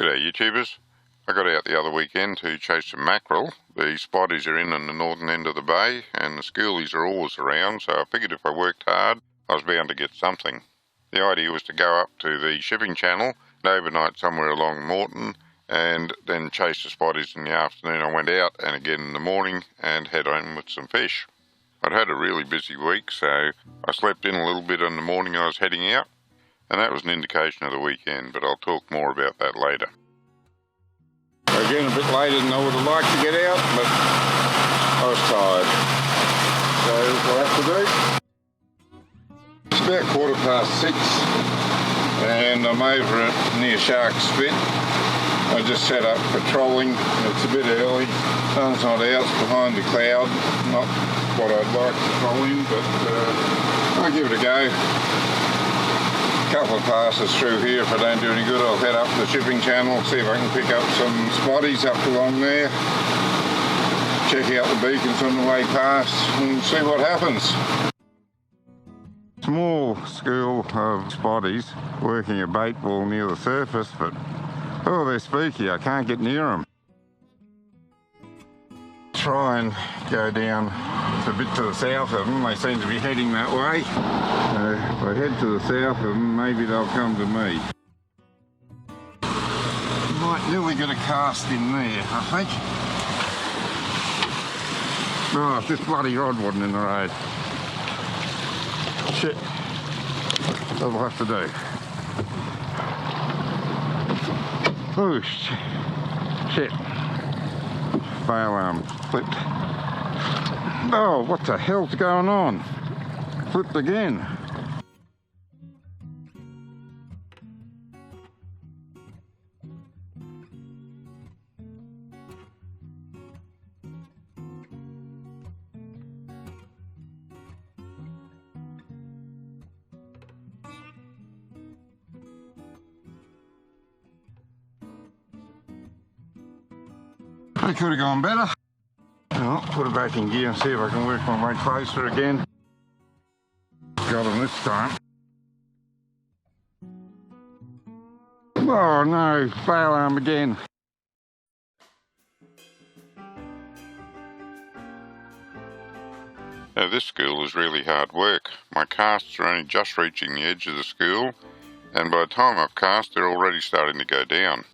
G'day YouTubers. I got out the other weekend to chase some mackerel. The spotties are in the northern end of the bay and the schoolies are always around, so I figured if I worked hard I was bound to get something. The idea was to go up to the shipping channel and overnight somewhere along Moreton and then chase the spotties in the afternoon. I went out and again in the morning and head home with some fish. I'd had a really busy week, so I slept in a little bit in the morning I was heading out, and that was an indication of the weekend, but I'll talk more about that later. Again, a bit later than I would have liked to get out, but I was tired. So what I have to do, it's about 6:15 and I'm over at near Shark's Spit. I just set up for trolling. It's a bit early, sun's not out, it's behind the cloud. Not what I'd like to troll in, but I'll give it a go. Couple of passes through here. If I don't do any good, I'll head up the shipping channel, see if I can pick up some spotties up along there, check out the beacons on the way past and see what happens. Small school of spotties working a bait ball near the surface, but oh, they're spooky. I can't get near them. Try and go down a bit to the south of them. They seem to be heading that way. So if I head to the south of them, maybe they'll come to me. Might nearly get a cast in there, I think. Oh, if this bloody rod wasn't in the road. Shit. That'll have to do. Oh, shit. Bail arm flipped. Oh, what the hell's going on? Flipped again. It could have gone better. I'll put it back in gear and see if I can work my way closer again. Got him this time. Oh no, bail arm again. Now this school is really hard work. My casts are only just reaching the edge of the school, and by the time I've cast they're already starting to go down.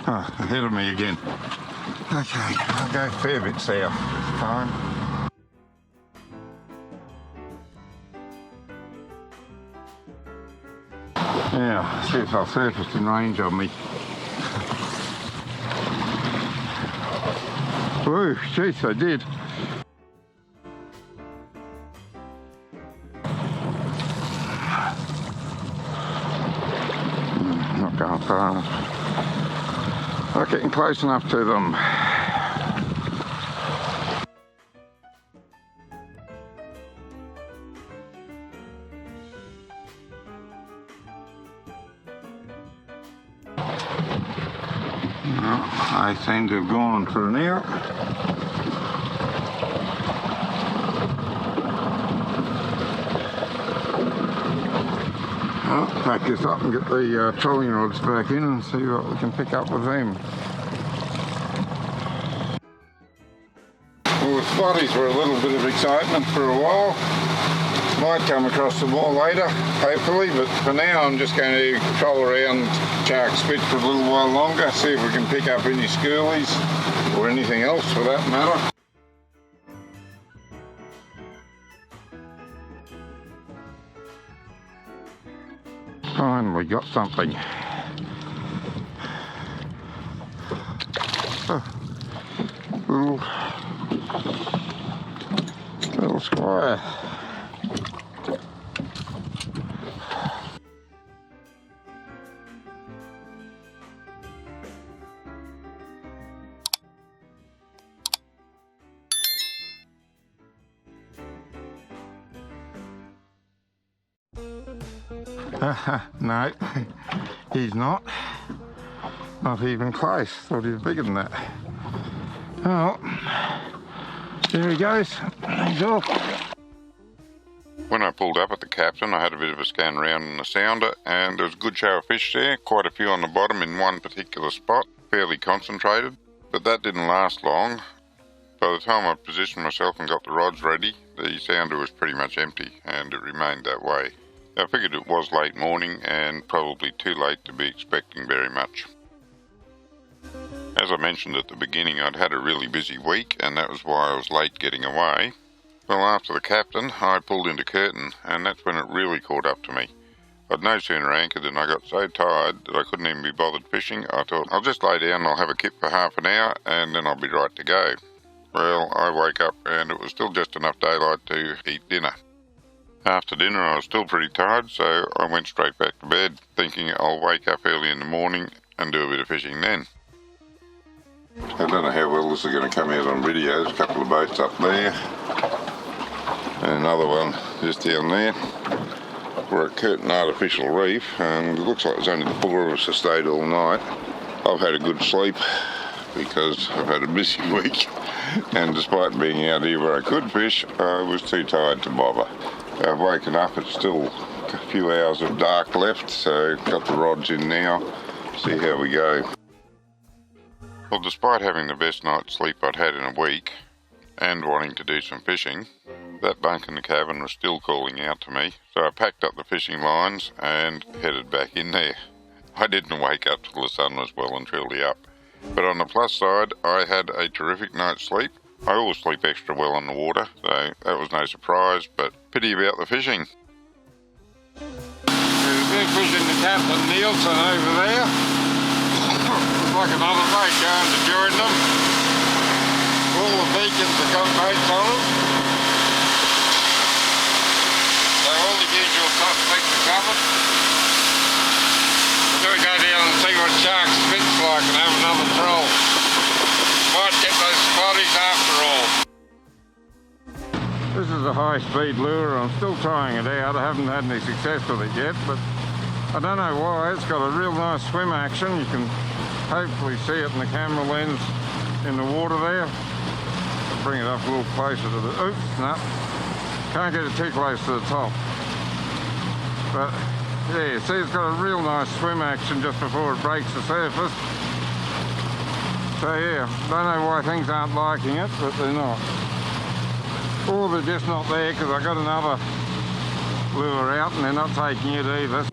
Oh, ahead of me again. Okay, I'll go a fair bit south this time. Now, see if they'll surface in range of me. Whoa, jeez, I did. Not going far enough. Not getting close enough to them. Well, they seem to have gone for an hour. I'll pack this up and get the trolling rods back in and see what we can pick up with them. Well, the spotties were a little bit of excitement for a while. Might come across some more later, hopefully, but for now I'm just going to troll around Shark Spit for a little while longer, see if we can pick up any schoolies or anything else for that matter. Finally got something. Oh, little squire. No, he's not. Not even close. Thought he was bigger than that. Oh, there he goes. He's off. When I pulled up at the Captain, I had a bit of a scan around in the sounder, and there was a good show of fish there. Quite a few on the bottom in one particular spot, fairly concentrated. But that didn't last long. By the time I positioned myself and got the rods ready, the sounder was pretty much empty, and it remained that way. I figured it was late morning and probably too late to be expecting very much. As I mentioned at the beginning, I'd had a really busy week, and that was why I was late getting away. Well, after the Captain, I pulled into Curtin, and that's when it really caught up to me. I'd no sooner anchored than I got so tired that I couldn't even be bothered fishing. I thought, I'll just lay down and I'll have a kip for half an hour, and then I'll be right to go. Well, I woke up and it was still just enough daylight to eat dinner. After dinner I was still pretty tired, so I went straight back to bed, thinking I'll wake up early in the morning and do a bit of fishing then. I don't know how well this is going to come out on video. There's a couple of boats up there, and another one just down there. We're at Curtin Artificial Reef, and it looks like there's only the four of us that stayed all night. I've had a good sleep because I've had a busy week, and despite being out here where I could fish, I was too tired to bother. I've woken up, it's still a few hours of dark left, so got the rods in now, see how we go. Well, despite having the best night's sleep I'd had in a week, and wanting to do some fishing, that bunk in the cabin was still calling out to me, so I packed up the fishing lines and headed back in there. I didn't wake up till the sun was well and truly up, but on the plus side, I had a terrific night's sleep. I always sleep extra well on the water, so that was no surprise, but pity about the fishing. There's a big fish in the Captain Nielsen over there. Looks like another boat going to join them. All the beacons have got boats on them. So all the usual suspects are covered. We're going to go down and see what Shark Spit's like and have another troll. Might get those spotties after all. This is a high-speed lure. I'm still trying it out. I haven't had any success with it yet, but I don't know why. It's got a real nice swim action. You can hopefully see it in the camera lens in the water there. I'll bring it up a little closer to the... Oops, no. Can't get it too close to the top. But yeah, see, it's got a real nice swim action just before it breaks the surface. So yeah, don't know why things aren't liking it, but they're not. Or they're just not there because I got another lure out and they're not taking it either.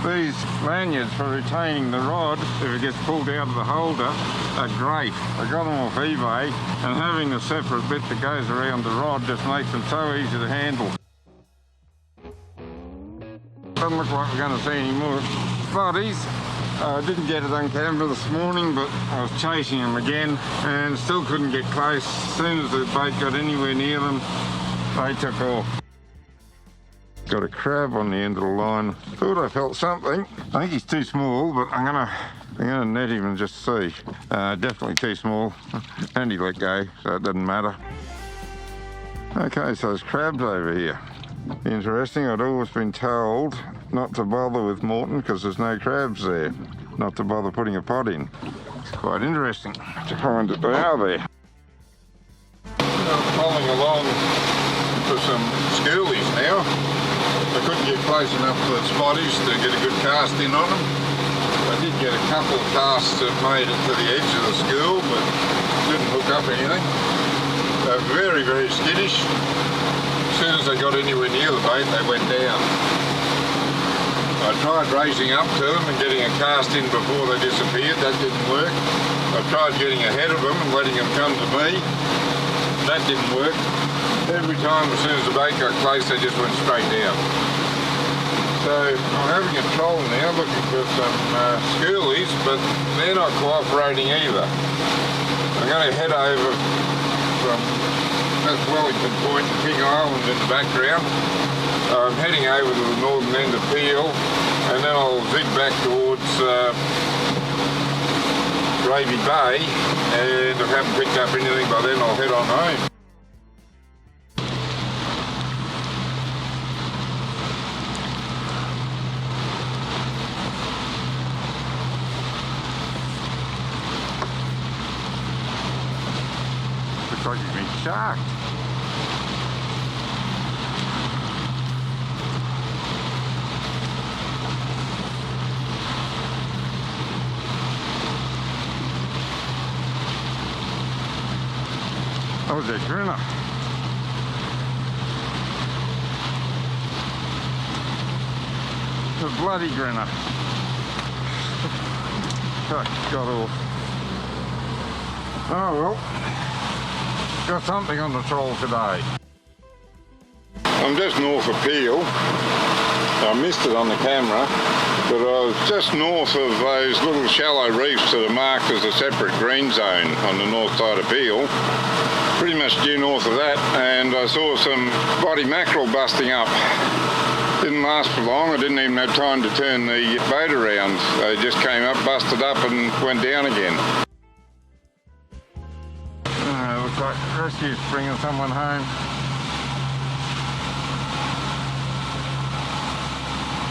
These lanyards for retaining the rod, if it gets pulled out of the holder, are great. I got them off eBay, and having a separate bit that goes around the rod just makes them so easy to handle. Doesn't look like we're going to see any more spotties. I didn't get it on camera this morning, but I was chasing them again and still couldn't get close. As soon as the boat got anywhere near them, they took off. Got a crab on the end of the line. Thought I felt something. I think he's too small, but I'm gonna net him and just see. Definitely too small. And he let go, so it doesn't matter. Okay, so there's crabs over here. Interesting. I'd always been told not to bother with Moreton because there's no crabs there. not to bother putting a pot in. It's quite interesting to find that they are there. I'm following along for some schoolies now. I couldn't get close enough to the spotties to get a good cast in on them. I did get a couple of casts that made it to the edge of the school, but didn't hook up anything. They're very, very skittish. As soon as they got anywhere near the bait, they went down. I tried racing up to them and getting a cast in before they disappeared. That didn't work. I tried getting ahead of them and letting them come to me. That didn't work. Every time, as soon as the bait got close, they just went straight down. So I'm having a troll now looking for some schoolies, but they're not cooperating either. I'm going to head over from that's Wellington Point and King Island in the background. I'm heading over to the northern end of Peel, and then I'll zig back towards Gravy Bay, and if I haven't picked up anything by then, I'll head on home. Looks like you've been sharked. That was a grinner. The bloody grinner. Got off. Oh well, got something on the trawl today. I'm just north of Peel. I missed it on the camera, but I was just north of those little shallow reefs that are marked as a separate green zone on the north side of Peel. Pretty much due north of that, and I saw some spotty mackerel busting up. Didn't last for long. I didn't even have time to turn the boat around. They just came up, busted up and went down again. Looks like rescue's bringing someone home.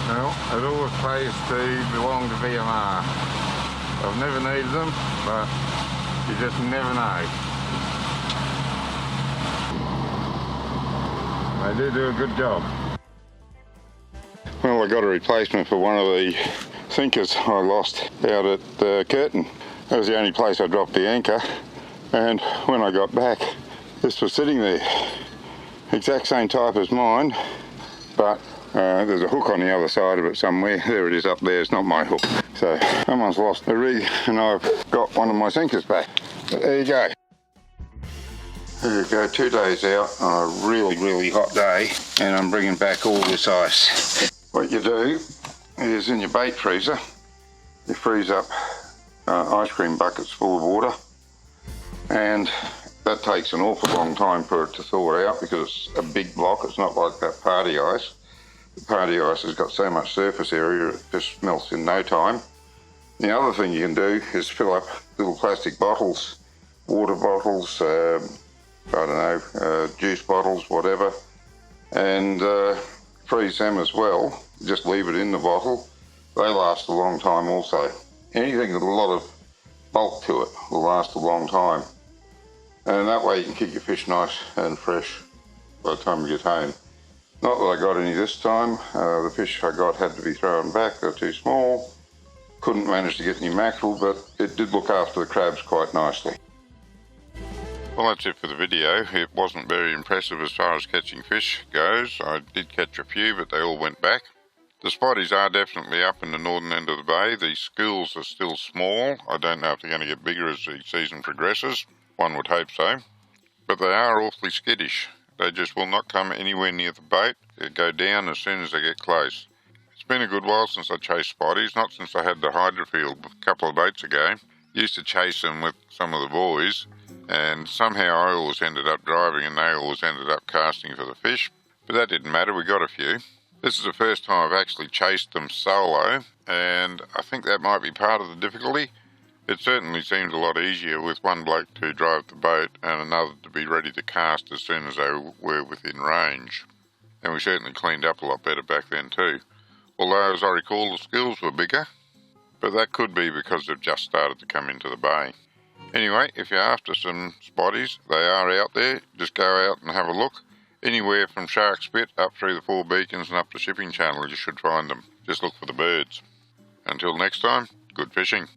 Well, it always pays to belong to VMR. I've never needed them, but you just never know. They do a good job. Well, I got a replacement for one of the sinkers I lost out at Curtin. That was the only place I dropped the anchor, and when I got back, this was sitting there. Exact same type as mine, but there's a hook on the other side of it somewhere. There it is up there, it's not my hook. So someone's lost the rig and I've got one of my sinkers back. But there you go. There you go, 2 days out on a really, really hot day, and I'm bringing back all this ice. What you do is in your bait freezer, you freeze up ice cream buckets full of water, and that takes an awful long time for it to thaw out because it's a big block. It's not like that party ice. The party ice has got so much surface area it just melts in no time. The other thing you can do is fill up little plastic bottles, water bottles, I don't know, juice bottles, whatever, and freeze them as well. Just leave it in the bottle. They last a long time also. Anything with a lot of bulk to it will last a long time. And that way you can keep your fish nice and fresh by the time you get home. Not that I got any this time. The fish I got had to be thrown back. They're too small. Couldn't manage to get any mackerel, but it did look after the crabs quite nicely. Well, that's it for the video. It wasn't very impressive as far as catching fish goes. I did catch a few, but they all went back. The spotties are definitely up in the northern end of the bay. The schools are still small. I don't know if they're going to get bigger as the season progresses. One would hope so. But they are awfully skittish. They just will not come anywhere near the bait. They go down as soon as they get close. It's been a good while since I chased spotties, not since I had the Hydrofield a couple of boats ago. Used to chase them with some of the boys, and somehow I always ended up driving and they always ended up casting for the fish. But that didn't matter, we got a few. This is the first time I've actually chased them solo, and I think that might be part of the difficulty. It certainly seemed a lot easier with one bloke to drive the boat and another to be ready to cast as soon as they were within range. And we certainly cleaned up a lot better back then too. Although, as I recall, the schools were bigger. but that could be because they've just started to come into the bay. Anyway, if you're after some spotties, they are out there. Just go out and have a look. Anywhere from Shark Spit up through the 4 beacons and up the shipping channel, you should find them. Just look for the birds. Until next time, good fishing.